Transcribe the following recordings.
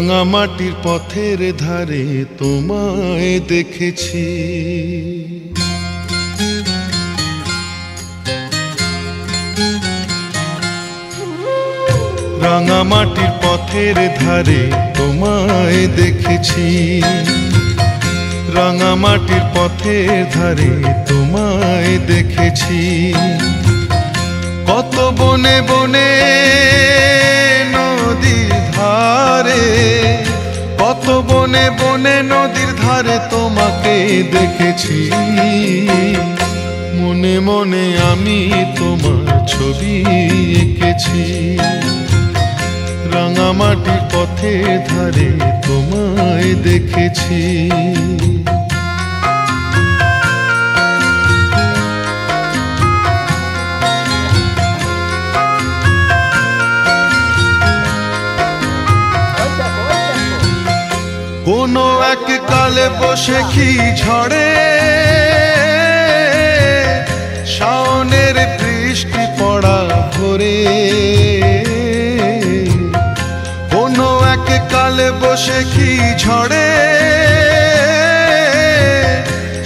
রাঙামাটির পথের ধারে তোমায় দেখেছি, রাঙামাটির পথের ধারে তোমায় দেখেছি, রাঙামাটির পথের ধারে তোমায় দেখেছি। কত বনে বনে নদীর ধারে, কত বনে বনে নদীর ধারে তোমাকে দেখেছি। মনে মনে আমি তোমার ছবি এঁকেছি, রাঙামাটির পথের ধারে তোমায় দেখেছি। কোনো এক কালে বসে কি ঝড়ে শাওনের বৃষ্টি পড়া ভোরে, কোনো এক কালে বসে কি ঝড়ে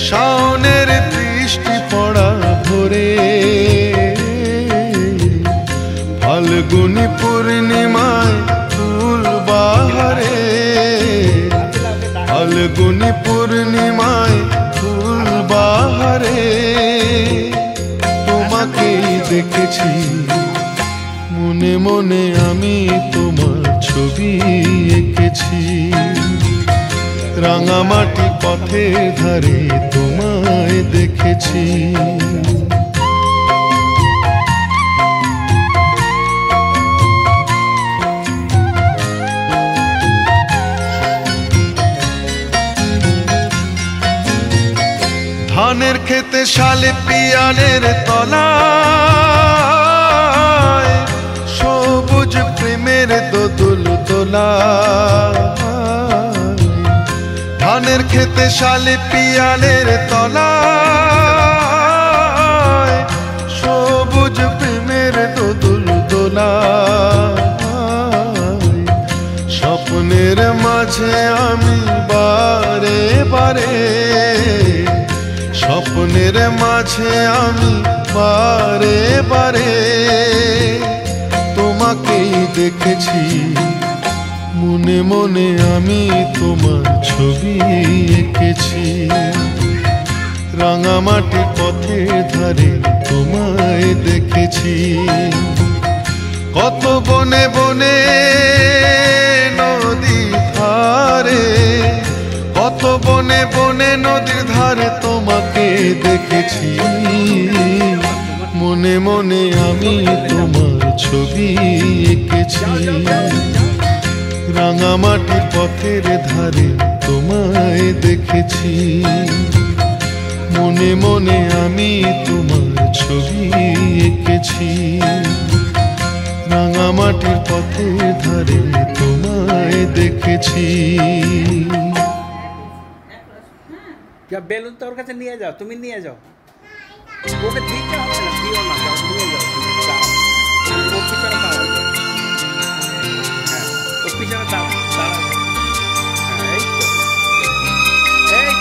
শাওনের বৃষ্টি পড়া ভোরে। ফাল্গুনি পূর্ণিমায় ফুল বাহারে, ফাল্গুনি পূর্ণিমায় ফুল বাহারে তোমাকেই দেখেছি। মনে মনে আমি তোমার ছবি এঁকেছি, রাঙামাটি পথের ধারে তোমায় দেখেছি। ধানের খেতে শালে পিয়ালের তলায় সবুজ প্রেমের দোদুল দোলা। ধানের খেতে শালে পিয়ালের তলায় সবুজ প্রেমের দোদুল দোলা। স্বপ্নের মাঝে আমি বারে বারে, স্বপ্নের মাঝে আমি বারে বারে তোমাকেই দেখেছি। মনে মনে আমি তোমার ছবি এঁকেছি, রাঙামাটির পথের ধারে তোমায় দেখেছি। কত বনে বনে নদী ধারে, কত বনে বনে নদীর ধারে তোমাকে দেখেছি। মনে মনে আমি তোমার ছবি এঁকেছি, রাঙামাটির পথের ধারে তোমায় দেখেছি। মনে মনে আমি তোমার ছবি এঁকেছি, রাঙামাটির পথের ধারে তোমায় দেখেছি। বেলুন তো ওর কাছে নিয়ে যাও, তুমি নিয়ে যাও, ওকে দিতে হবে না, দিও না, নিয়ে যাও, ও পিছনে দাঁড়াও, হ্যাঁ ও পিছনে দাঁড়াও, হ্যাঁ এই তো, এই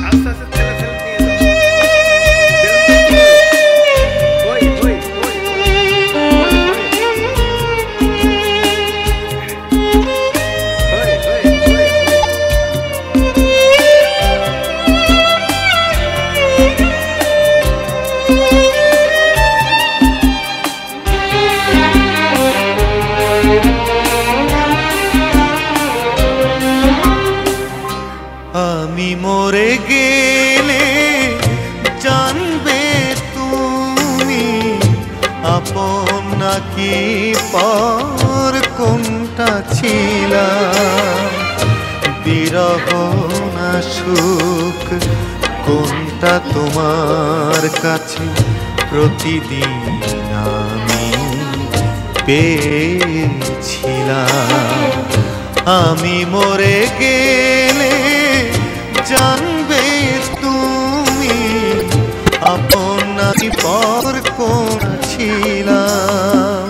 আস্তে আস্তে ঠেলে ঠেলে নিয়ে যাও। ওই ওই ওই আমি মরে গেলে জানবে তুমি আপন নাকি পর কোনটা ছিলা। বিরহ না সুখ কোনটা তোমার কাছে প্রতিদিন আমি পেয়েছিলাম। আমি মরে গেলে জানবে তুমি আপন নাকি পর কোন ছিলাম।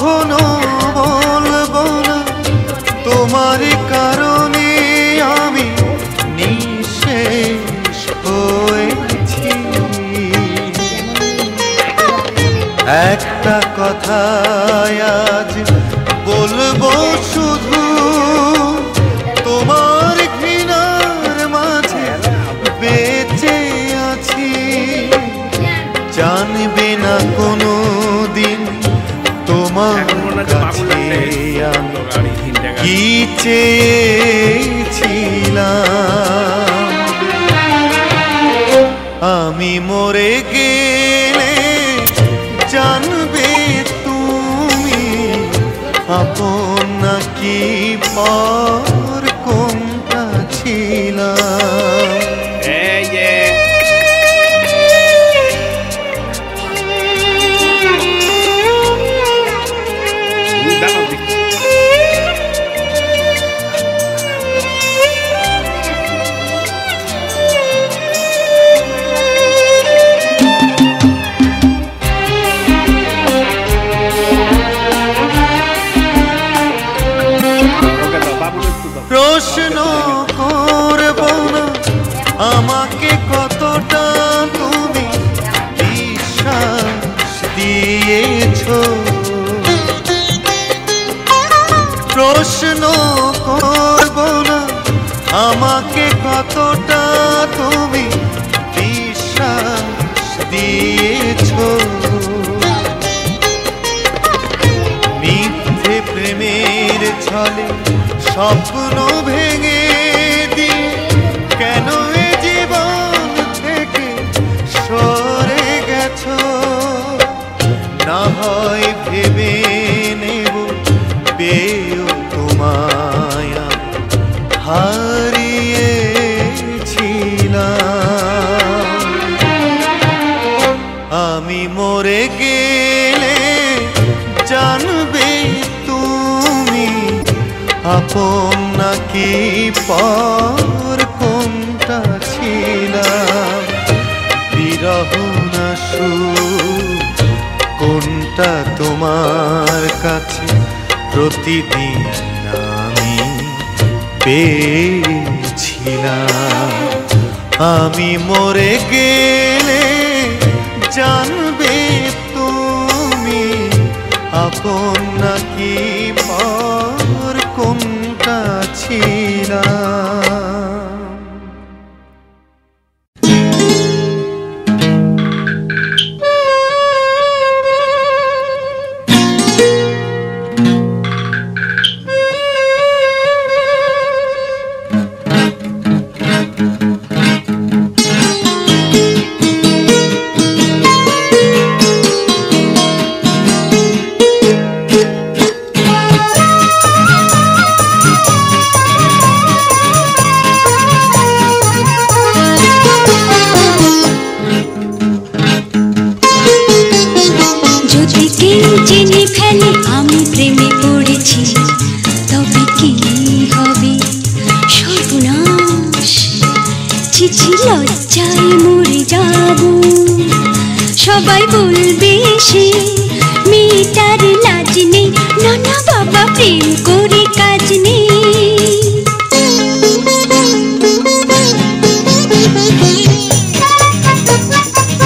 কখনো বলবো না তোমার কারণে আমি নিঃশেষ হয়েছি। একটা কথা আজ বলবো শুধু, তোমার ঘৃণার মাঝে বেঁচে আছি। জানবে না কোনো দিন তোমার কাছে আমি কি চেয়েছিলাম। আমি মরে গেলে জানবে তুমি আপন নাকি পর কোনটা ছিলাম। প্রশ্ন করব না আমাকে কতটা তুমি বিশ্বাস দিয়েছ। প্রশ্ন করব না আমাকে কতটা তুমি বিশ্বাস দিয়েছ। মিথ্যে প্রেমের ছলে স্বপ্ন ভেঙে দিয়ে কেন এ জীবন থেকে সরে গেছো। না হয় ভেবে নেব পেয়েও তোমায় হারিয়েছিলাম। আমি মরে গেলে জানবে তুমি আপন নাকি পর কোনটা ছিলাম। বিরহ না সুখ কোনটা তোমার কাছে প্রতিদিন আমি পেয়েছিলাম। আমি মরে গেলে জানবে তুমি আপন নাকি পর কোনটা ছিলাম। জেনে ফেলে আমি প্রেমে পড়েছি তবে কি হবে সর্বনাশ। চিঠি লজ্জায় মরে যাব, সবাই বলবে সে